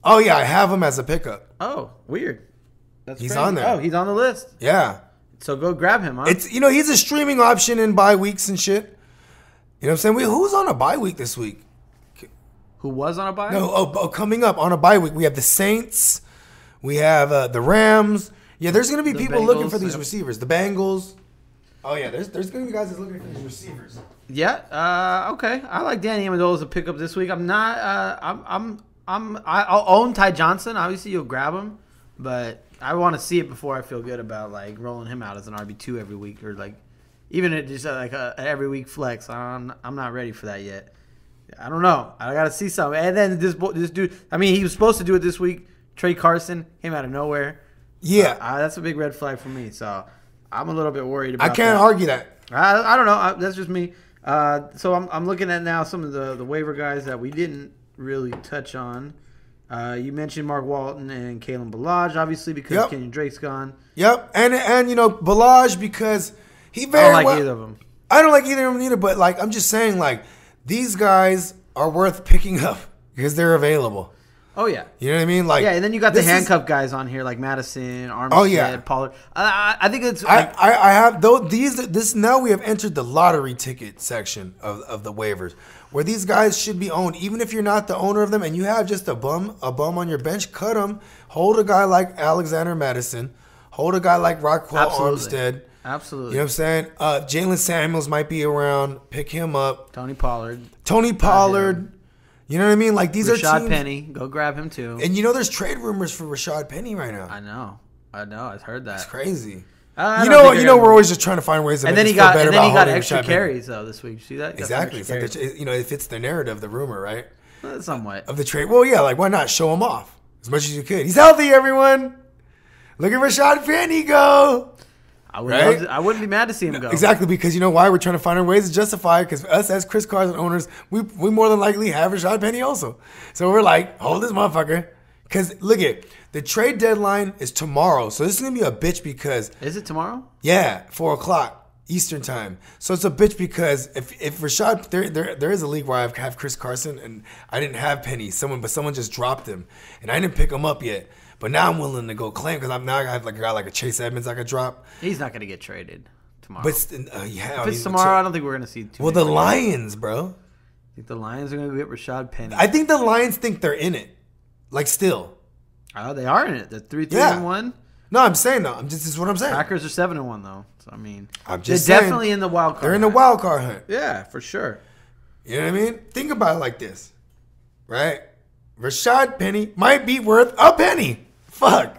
Oh yeah, I have him as a pickup. Oh, weird. That's He's crazy. on there. Oh, he's on the list. Yeah, So go grab him, huh? it's he's a streaming option in bye weeks and shit. You know what I'm saying? Who's on a bye week this week? Who was on a bye? No, coming up on a bye week we have the Saints, we have the Rams. Yeah, there's going to be The people looking Bengals, for these yep. receivers. The Bengals. Oh yeah, there's going to be guys that's looking for these receivers. Yeah. Okay. I like Danny Amendola as a pickup this week. I'm not. I'll own Ty Johnson. Obviously, you'll grab him, but I want to see it before I feel good about like rolling him out as an RB2 every week or like even at just like a every week flex. I'm not ready for that yet. I don't know. I got to see something. And then this dude. I mean, he was supposed to do it this week. Trey Carson came out of nowhere. Yeah, That's a big red flag for me. So I'm a little bit worried about. I can't that. argue that. I don't know. That's just me. So I'm looking at now some of the waiver guys that we didn't really touch on. You mentioned Mark Walton and Kalen Ballage, obviously, because Yep. Kenyon Drake's gone. Yep, and Ballage because he I very don't like well. either of them. I don't like either of them either, but like I'm just saying, like these guys are worth picking up because they're available. Oh yeah. You know what I mean? Like, Yeah, and then you got the this is- handcuff guys on here like Madison, Armstead, Oh, yeah. Pollard. I think it's I have though this now we have entered the lottery ticket section of the waivers where these guys should be owned. Even if you're not the owner of them and you have just a bum on your bench, cut them. Hold a guy like Alexander Madison. Hold a guy like Raquel Absolutely. Armstead. absolutely. You know what I'm saying? Jalen Samuels might be around. Pick him up. Tony Pollard, Tony Pollard. You know what I mean? Like these are Rashad teams. Penny, go grab him too. And you know there's trade rumors for Rashad Penny right now. I know. I've heard that. It's crazy. I You don't know, think you they're know, gonna- we're always just trying to find ways to And make then us he feel got better and then he about got holding extra Rashad Penny. carries though this week. You see that? Got some Exactly. extra It's like it fits the narrative, the rumor, right? carries. Somewhat. Of the trade. Well, yeah, like why not show him off as much as you could? He's healthy, everyone. Look at Rashad Penny go. I would. Right? I wouldn't be mad to see him go. Exactly, because you know why? We're trying to find our ways to justify it, because us as Chris Carson owners, we more than likely have Rashad Penny also. So we're like, hold this motherfucker. Because look at the trade deadline is tomorrow. So this is going to be a bitch because, Is it tomorrow? yeah, 4 o'clock Eastern time. So it's a bitch because if Rashad, there is a league where I have Chris Carson and I didn't have Penny. Someone just dropped him and I didn't pick him up yet. But now I'm willing to go claim because I have like a guy like a Chase Edmonds I could drop. He's not going to get traded tomorrow. But yeah, if it's tomorrow, I don't think we're going to see too well, many the players. Lions, bro. I think the Lions are going to get Rashad Penny. I think the Lions think they're in it. Like still. Oh, they are in it. They're 3-3 Yeah. and 1. No, I'm saying though. This is what I'm saying. Packers are 7-1 though. So I mean, I'm they're just saying. definitely in the wild card. They're in the hunt. wild card hunt. Yeah, for sure. You know what I mean? Think about it like this, right? Rashad Penny might be worth a penny. Fuck.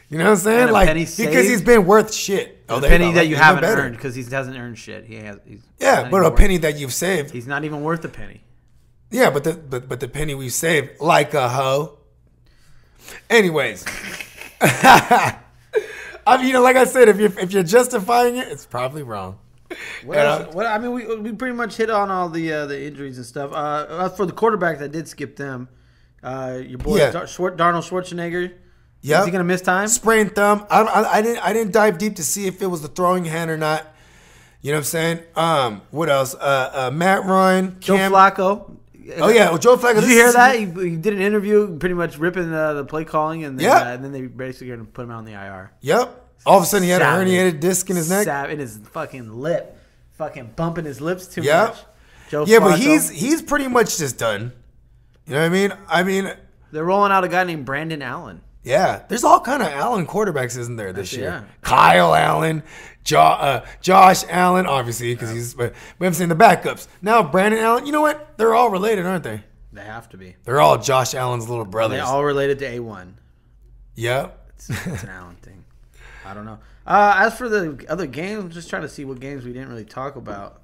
You know what I'm saying? And a Like penny because saved? he's been worth shit. A there penny go. that Like, you even haven't better. earned because he hasn't earned shit. He's Yeah, not but even a worth- penny that you've saved. He's not even worth a penny. Yeah, but the penny we saved, like a hoe. Anyways, I mean, like I said, if you're justifying it, it's probably wrong. What else? What I mean, we pretty much hit on all the injuries and stuff. For the quarterbacks, I did skip them. Your boy Yeah. Darnold Schwarzenegger. Yep. Is he gonna miss time? Sprained thumb. I didn't dive deep to see if it was the throwing hand or not. You know what I'm saying? What else? Matt Ryan, Joe Cam. Flacco. Oh yeah, well, Joe Flacco. Did you hear that? He did an interview, pretty much ripping the play calling, and then, Yeah. and then they basically going to put him out on the IR. Yep. All of a sudden, he had a Savage. herniated disc in his neck. In his fucking lip, fucking bumping his lips too Yep. much. Joe Yeah, but Flacco. he's pretty much just done. You know what I mean? I mean, They're rolling out a guy named Brandon Allen. yeah. There's all kind of Allen quarterbacks, isn't there, this That's- year? yeah. Kyle Allen, Josh Allen, obviously, because he's. But I'm saying the backups. Now Brandon Allen. You know what? They're all related, aren't they? They have to be. They're all Josh Allen's little brothers. They're all related to A1. Yep. It's an Allen thing. I don't know. As for the other games, I'm just trying to see what games we didn't really talk about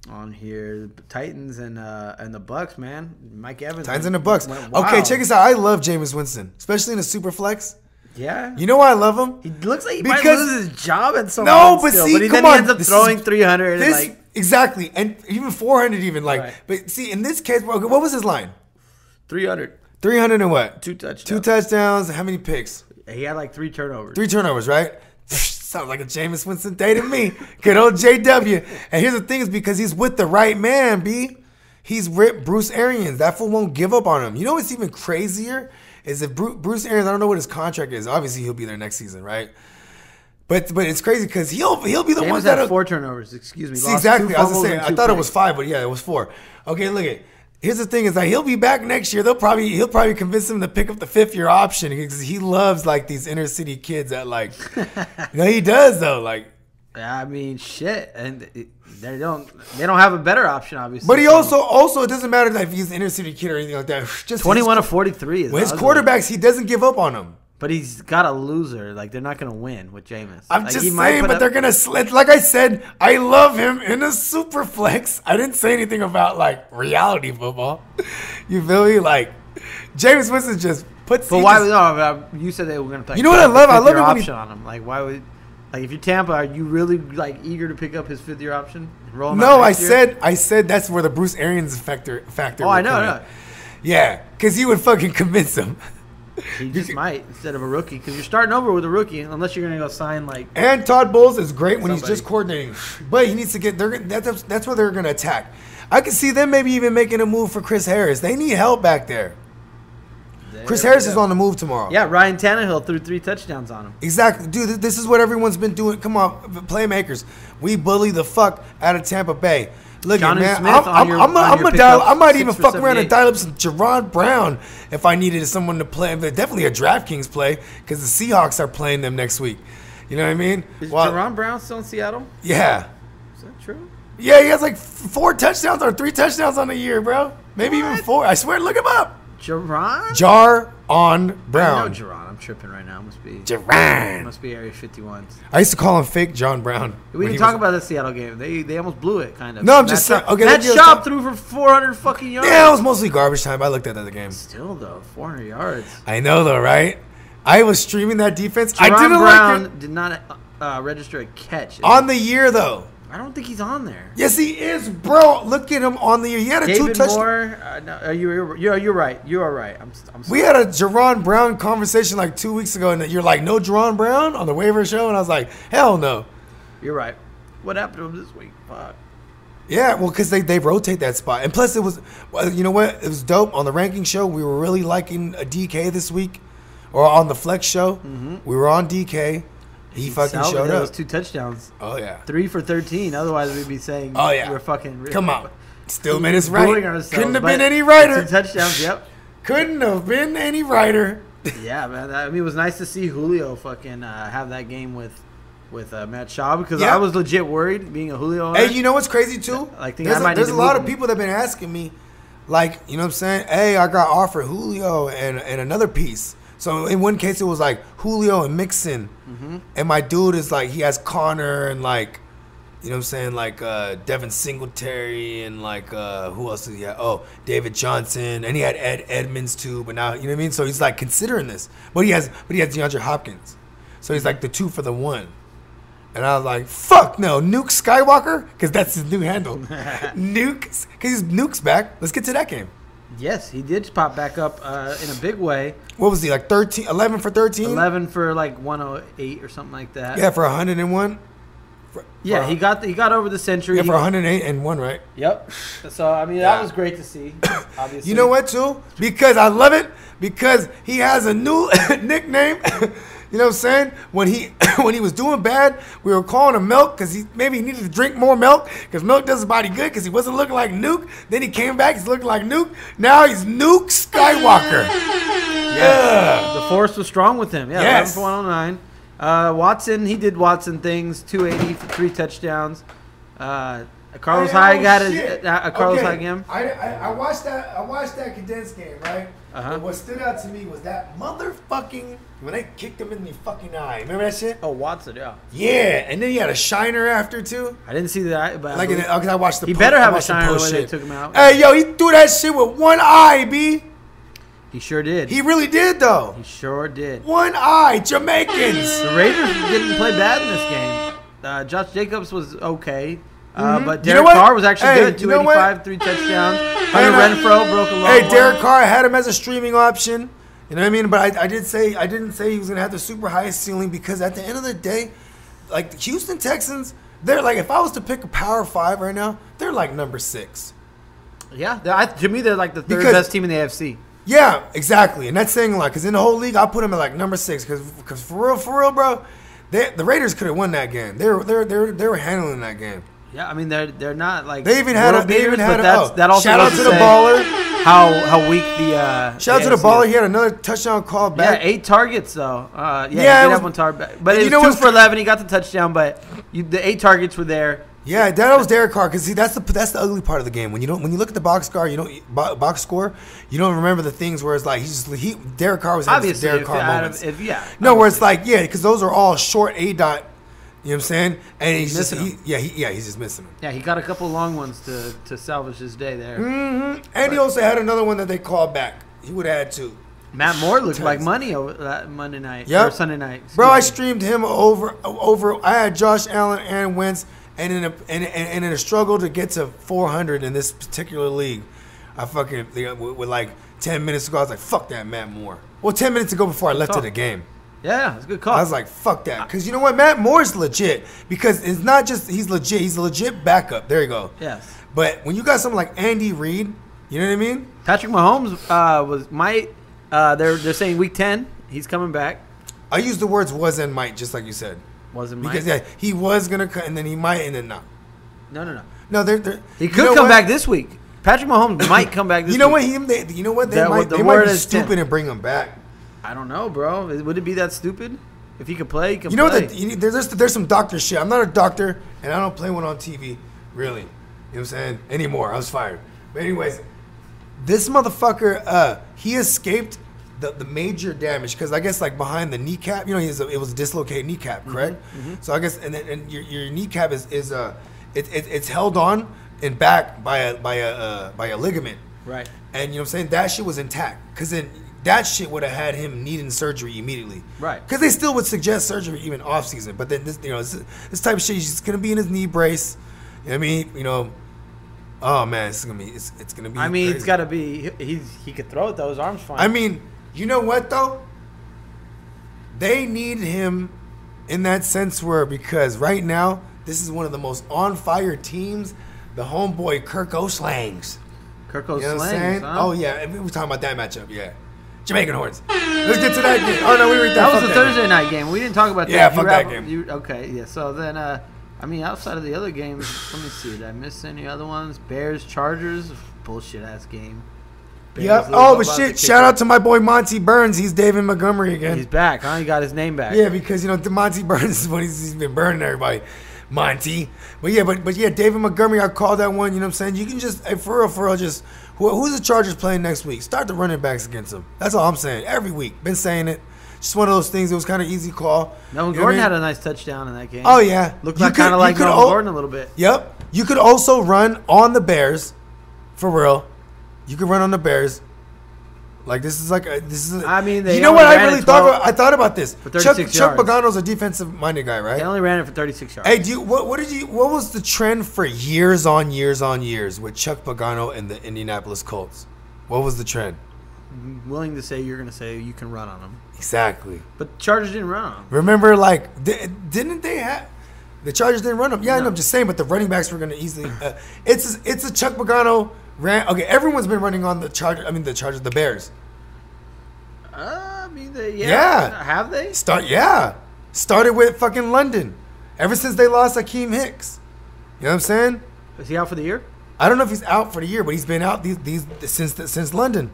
on here. The Titans and the Bucks, man. Mike Evans. Titans and the Bucks. went Okay, wild. check this out. I love Jameis Winston, especially in the super flex. Yeah. You know why I love him? He looks like he might Because- lose his job at some No, point but still, see, but then come he on. ends up This throwing is- 300 and This like exactly, and even 400, even like. Right. But see, in this case, okay, what was his line? 300, 300 and what? 2 touchdowns. 2 touchdowns. How many picks? He had like 3 turnovers. 3 turnovers, right? Sounds like a Jameis Winston day to me. Good old JW. And here's the thing: is because he's with the right man, B. He's with Bruce Arians. That fool won't give up on him. You know what's even crazier is if Bruce Arians. I don't know what his contract is. Obviously, he'll be there next season, right? But it's crazy because he'll be the one James that had 4 turnovers. Excuse me. See, Lost exactly. 2 I was fumbles gonna say and I 2 thought it picks. was 5, but yeah, it was 4. Okay, look at. Here's the thing: is that he'll be back next year. He'll probably convince him to pick up the 5th-year option because he loves like these inner city kids that like. He does though, like. I mean, shit, and they don't have a better option, obviously. But he so- also it doesn't matter if he's an inner city kid or anything like that. Just 21 of 43 is his ugly. quarterbacks, he doesn't give up on them. But he's got a loser. Like, they're not going to win with Jameis. I'm Like, just he might saying, put but up- they're gonna slip. Like I said, I love him in a super flex. I didn't say anything about like reality football. You feel me? Like Jameis Winston just puts. But he why? just- No, you said they were going to. You know what I love? I love it when he- option on him. Like, why would? Like, if you're Tampa, are you really like eager to pick up his 5th-year option? And roll him out No, next year? I said that's where the Bruce Arians factor. Oh, I would know. come I know. in. Yeah, because he would fucking convince him. He just might instead of a rookie because you're starting over with a rookie unless you're going to go sign like. And Todd Bowles is great when he's Somebody. just coordinating, but he needs to get. That's where they're gonna attack. I can see them maybe even making a move for Chris Harris. They need help back there. Chris Harris is on the move tomorrow. Yeah, Ryan Tannehill threw 3 touchdowns on him. Exactly. Dude, this is what everyone's been doing. Come on, playmakers. We bully the fuck out of Tampa Bay. Look, Johnny man, Smith on your pickup, I might even 6 for fuck around and 78. dial up some Jerron Brown if I needed someone to play. But definitely a DraftKings play because the Seahawks are playing them next week. You know what I mean? Is Well, Jerron Brown still in Seattle? Yeah. Is that true? Yeah, he has like 4 touchdowns or 3 touchdowns on the year, bro. Maybe even 4. I swear, look him up. Jerron? Jar on I Brown. know Jerron. I'm tripping right now. Must be Jerron. Area 51. I used to call him fake John Brown. We when didn't he talk was- about the Seattle game. They almost blew it, kind of. No, I'm just saying- okay, Matt let's just Schaub talk- threw for 400 fucking yards. Yeah, it was mostly garbage time. I looked at the game. Still though, 400 yards. I know though, right? I was streaming that defense. I Jerron didn't Brown like it did not register a catch. on the year though. I don't think he's on there. Yes, he is, bro. Look at him on the year. He had a 2 David touchdowns. Moore. No, you're right. You are right. I'm We had a Jerron Brown conversation like 2 weeks ago, and you're like, "No Jerron Brown on the waiver show," and I was like, "Hell no." You're right. What happened to him this week? Fuck. Yeah, well, because they rotate that spot, and plus it was, well, you know what? It was dope on the ranking show. We were really liking a DK this week, or on the flex show. We were on DK. He fucking Salvaged showed those up. 2 touchdowns. Oh yeah. 3 for 13. Otherwise, we'd be saying, Oh yeah. we're fucking. Come on. Still made us booing right. ourselves, Couldn't have but been any righter. 2 touchdowns. Yep. Couldn't have been any righter. Yeah, man. I mean, it was nice to see Julio fucking have that game with Matt Schaub because Yeah. I was legit worried being a Julio owner. Hey, you know what's crazy too? Like, think there's I might there's need a to lot move of him. people that have been asking me, like, you know what I'm saying? Hey, I got offered Julio and another piece. So in one case it was like Julio and Mixon, and my dude is like he has Connor and like, you know what I'm saying, like Devin Singletary and like who else did he have? Oh, David Johnson, and he had Ed Edmonds too. But now you know what I mean. So he's like considering this, but he has DeAndre Hopkins, so he's like the 2 for the 1. And I was like, fuck no, Nuke Skywalker, because that's his new handle. Nuke, because Nuke's back. Let's get to that game. Yes, he did pop back up in a big way. What was he, like 11 for 13? 11 for like 108 or something like that. Yeah, for 101. Yeah, he got over the century. Yeah, for 108 and 1, right? Yep. So I mean, Yeah. that was great to see. Obviously, You know what, too? Because I love it, because he has a new nickname. You know what I'm saying? When he was doing bad, we were calling him Milk because he needed to drink more milk because milk does his body good because he wasn't looking like Nuke. Then he came back, he's looking like Nuke. Now he's Nuke Skywalker. Yeah. the force was strong with him. Yeah, Yes. 11 for 109. Watson, he did Watson things. 280 for 3 touchdowns. Carlos Hyde got a Carlos Hyde game. I watched that condensed game, right? Uh-huh. But what stood out to me was that motherfucking when they kicked him in the fucking eye. Remember that shit? Oh, Watson, yeah. Yeah, and then he had a shiner after too. I didn't see that, but Like, because I watched the. He better have I a watched the shiner the post way they shit. took him out. Hey, yo, he threw that shit with one eye, b. He sure did. He really did though. He sure did. One eye, Jamaicans. The Raiders didn't play bad in this game. Josh Jacobs was okay. But You know Derek what? Carr was actually Hey, good. you know what? 285, 3 touchdowns. And, Hunter Renfro broke a long Hey, one. Derek Carr, I had him as a streaming option. You know what I mean? But I didn't say he was gonna have the super highest ceiling because at the end of the day, like the Houston Texans, they're like if I was to pick a Power 5 right now, they're like number 6. Yeah, to me, they're like the third Because- best team in the AFC. Yeah, exactly, and that's saying a lot because in the whole league, I put them at like number 6 because for real, bro, the Raiders could have won that game. They were handling that game. Yeah, I mean they're not like They even had world a they even beaters, had but a that also shout out goes to the say baller. how weak the Shout out to the AFC baller. is. He had another touchdown call Yeah, back. 8 targets though. Yeah, He it did was- have one target, but and it you know was what's 2 for 11. He got the touchdown, but the 8 targets were there. Yeah, that was Derek Carr. Cause see, that's the ugly part of the game. When you look at the box score, box score, you don't remember the things where it's like Derek Carr was having some Obviously, Derek Carr moments. yeah. No, where it's like because those are all short A dot. You know what I'm saying? And he's just Missing he's just missing them. Yeah, he got a couple long ones to salvage his day there. And he also had another one that they called back. He would have had 2. Matt Moore looked like Tons. money over that Monday night Yep. or Sunday night. Bro, I excuse me. streamed him over. I had Josh Allen and Wentz, and in a struggle to get to 400 in this particular league, I fucking with like 10 minutes to go. I was like, fuck that Matt Moore. Well, 10 minutes ago before I left to the game. Yeah, it's a good call. I was like, fuck that. Because you know what? Matt Moore's legit. Because it's not just he's legit. He's a legit backup. There you go. yes. But when you got something like Andy Reid, you know what I mean? Patrick Mahomes They're saying week 10, he's coming back. I use the words was and might, just like you said. Wasn't Because, Mike? yeah, he was going to cut, and then he might, and then not. No. No, they're He could come back this week. Patrick Mahomes might come back this You know week. what? You know what? They That- might, the they might word be is 10. stupid and bring him back. I don't know, bro. Would it be that stupid? If he could play, he could You know play. what? There's some doctor shit. I'm not a doctor, and I don't play one on TV, really. You know what I'm saying? Anymore. I was fired. But anyways, this motherfucker, he escaped the major damage because I guess like behind the kneecap, you know, it was a dislocated kneecap, correct? So I guess and your kneecap is it's held on and back by a ligament, Right. and you know what I'm saying, that shit was intact because then that shit would have had him needing surgery immediately, Right. Because they still would suggest surgery even off season, but then this, you know, this type of shit, he's just gonna be in his knee brace. You know what I mean, you know. Oh man, it's gonna be. I mean, crazy. it's got to be. He could throw it though. His arm's fine. I mean, you know what though? They need him in that sense because right now this is one of the most on fire teams. The homeboy Kirk O'Slangs. Kirk You know what I'm O'Slangs, saying? huh? Oh yeah, we were talking about that matchup. Yeah, Jamaican Horns. Let's get to that game. Oh no, we were That was fuck a Thursday night game. We didn't talk about that. Yeah, You fuck wrap- that game. Okay, yeah. So then, I mean, outside of the other games, let me see. Did I miss any other ones? Bears, Chargers, bullshit ass game. Bears Yep. lose Oh, by but the shit! kicker. Shout out to my boy Monty Burns. He's David Montgomery again. He's back, huh? He got his name back. Yeah, because you know Monty Burns is when he's been burning everybody, Monty. But yeah, David Montgomery, I called that one. You know what I'm saying? You can just for real, just who's the Chargers playing next week? Start the running backs against them. That's all I'm saying. Every week, been saying it. Just one of those things. It was kind of easy call. Melvin You know what Gordon I had mean? a nice touchdown in that game. Oh yeah, Looked You like could- kind of you like could Melvin al- Gordon a little bit. Yep. You could also run on the Bears, for real. You could run on the Bears. Like this is I mean, they you know only what I ran really it thought 12 about? I thought about this. for Chuck 36 yards. Pagano's a defensive minded guy, right? They only ran it for 36 yards. Hey, what was the trend for years on years with Chuck Pagano and the Indianapolis Colts? What was the trend? I'm willing to say you're going to say you can run on them. Exactly. But Chargers didn't run on them. Remember, like, didn't they have the Chargers didn't run them? Yeah, I know, No. I'm just saying, but the running backs were going to easily. It's a Chuck Pagano ran. Okay, everyone's been running on the Chargers. I mean, the Bears. I mean, Yeah. Have they? Started with fucking London. Ever since they lost Akeem Hicks. You know what I'm saying? Is he out for the year? I don't know if he's out for the year, but he's been out these since London.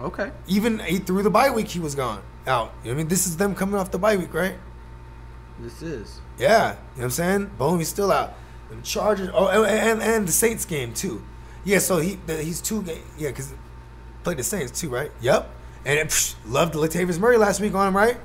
Okay. Even through the bye week, he was gone out. You know what I mean, this is them coming off the bye week, right? This is. Yeah, you know what I'm saying? Boom, he's still out. The Chargers, and the Saints game too. Yeah, so he's 2 games. Yeah, because played the Saints too, right? Yep. And loved Latavius Murray last week on him, right?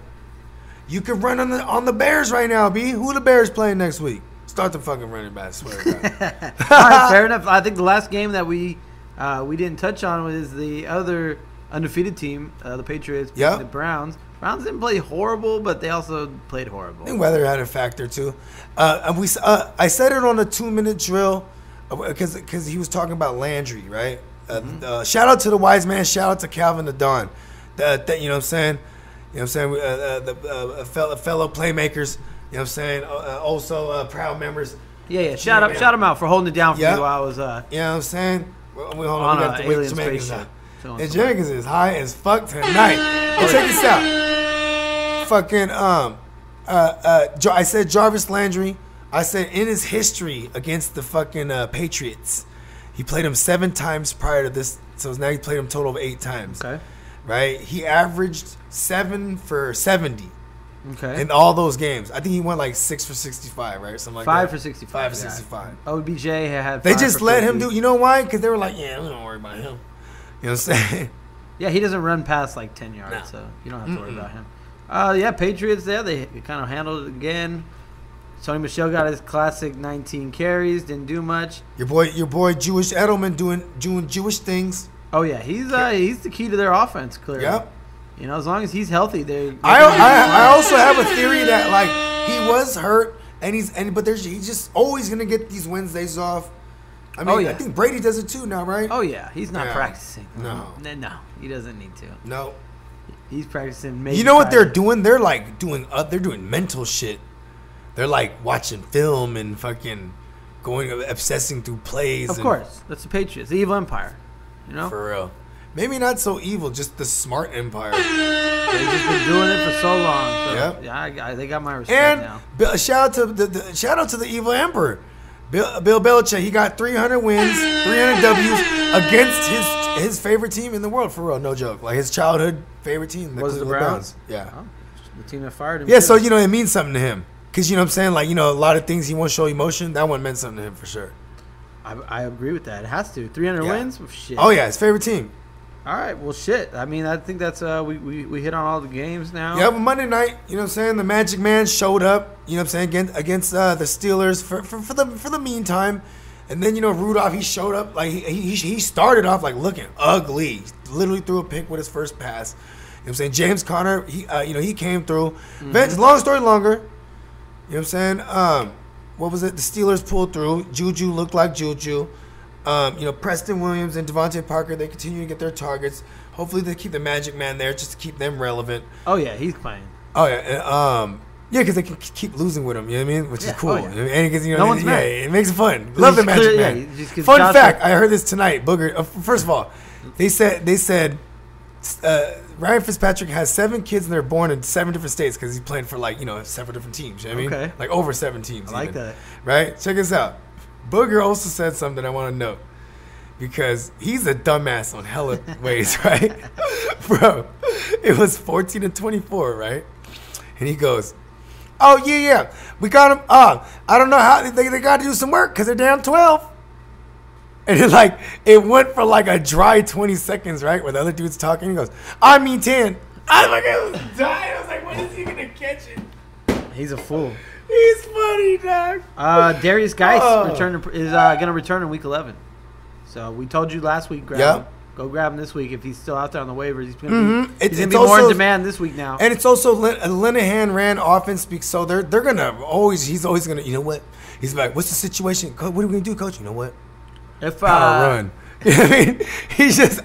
You can run on the Bears right now, B. Who the Bears playing next week? Start the fucking running back, I swear to God. All right, fair enough. I think the last game that we didn't touch on was the other undefeated team, the Patriots, beat Yep. the Browns. Browns didn't play horrible, but they also played horrible. I think weather had a factor too. I said it on a 2-minute drill because he was talking about Landry, right? Shout out to the wise man. Shout out to Calvin the Don. You know what I'm saying? You know what I'm saying? Fellow playmakers. You know what I'm saying? Also proud members. Yeah. Shout them out for holding it down for Yep. me while I was You know what I'm saying? Hold on, on we an got to wait alien Jamaicans spaceship. now. And Jamaicans is high as fuck tonight. And check this out. Fucking I said Jarvis Landry. I said in his history against the fucking Patriots, he played him 7 times prior to this. So now he played him total of 8 times. Okay. Right? He averaged 7 for 70 Okay. in all those games. I think he went like 6 for 65, right? Something like 5 that. for 65. 5 for yeah. 65. OBJ had. They 5 just for let him 50. do. You know why? Because they were like, yeah, we don't worry about him. You know what I'm saying? Yeah, he doesn't run past like 10 yards, No. so you don't have to worry about him. Yeah, Patriots there. They kind of handled it again. Tony Michelle got his classic 19 carries, didn't do much. Your boy Jewish Edelman doing Jewish things. Oh yeah, he's the key to their offense. Clearly, Yep. You know, as long as he's healthy, they. I also have a theory that like he was hurt but he's just always gonna get these Wednesdays off. I mean, Oh, yeah. I think Brady does it too now, right? Oh yeah, he's not Yeah. practicing. No. No, he doesn't need to. No. He's practicing. Maybe You know what they're Friday. doing? They're like they're doing mental shit. They're like watching film and fucking obsessing through plays. Of course, that's the Patriots, the evil empire. You know. For real. maybe not so evil, just the smart empire. They've just been doing it for so long. So, Yep. yeah, they got my respect now. And shout out to the evil emperor, Bill Belichick. He got 300 wins, 300 W's against his favorite team in the world, for real, no joke. Like his childhood favorite team, Was the Cleveland Browns? Yeah. Oh, the team that fired him. Yeah, too. so it means something to him. Cause you know what I'm saying, like a lot of things he won't show emotion. That one meant something to him for sure. I agree with that. It has to. 300 Yeah. wins? Shit. Oh yeah, his favorite team. All right. Well, shit. I mean, I think that's we hit on all the games now. Yeah, but Monday night, you know what I'm saying, the Magic Man showed up. You know what I'm saying, against the Steelers for the meantime, and then Rudolph, he showed up like he started off like looking ugly. He literally threw a pick with his first pass. You know what I'm saying, James Conner, he came through. Long story longer. You know what I'm saying? What was it? The Steelers pulled through. Juju looked like Juju. Preston Williams and Devontae Parker, they continue to get their targets. Hopefully they keep the Magic Man there just to keep them relevant. Oh, yeah. He's playing. Oh, yeah. Because they can keep losing with him, you know what I mean? Which is cool. Oh, yeah. And because, No one's mad. it makes it fun. Love the Magic Man. Fun fact, I heard this tonight. Booger, first of all, they said Ryan Fitzpatrick has 7 kids and they're born in 7 different states because he's playing for several different teams. You know what I mean? Okay. Like over 7 teams. I like even. that. Right? Check this out. Booger also said something I want to note because he's a dumbass on hella ways, right? Bro, it was 14-24, right? And he goes, oh, yeah. We got him. I don't know how they got to do some work because they're down 12. And it went for like a dry 20 seconds, right? Where the other dude's talking. He goes, I mean 10. I was dying. I was like, when is he going to catch it? He's a fool. He's funny, dog. Darius Geis Oh. is going to return in Week 11. So we told you last week, grab Yep. him. Go grab him this week if he's still out there on the waivers. He's going to be, It's more also- in demand this week now. And it's also Linehan ran offense, so they're gonna always. He's always gonna. You know what? He's like, what's the situation? What are we gonna do, Coach? You know what? If Power run. You know what I mean? He's just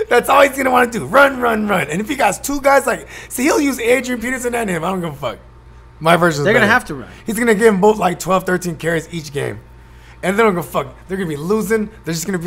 that's all he's gonna want to do. Run. And if he got 2 guys he'll use Adrian Peterson and him. I don't give a fuck. My version. they're going to have to run. He's gonna give them both 12, 13 carries each game, and they don't give a fuck. They're gonna be losing. They're just gonna be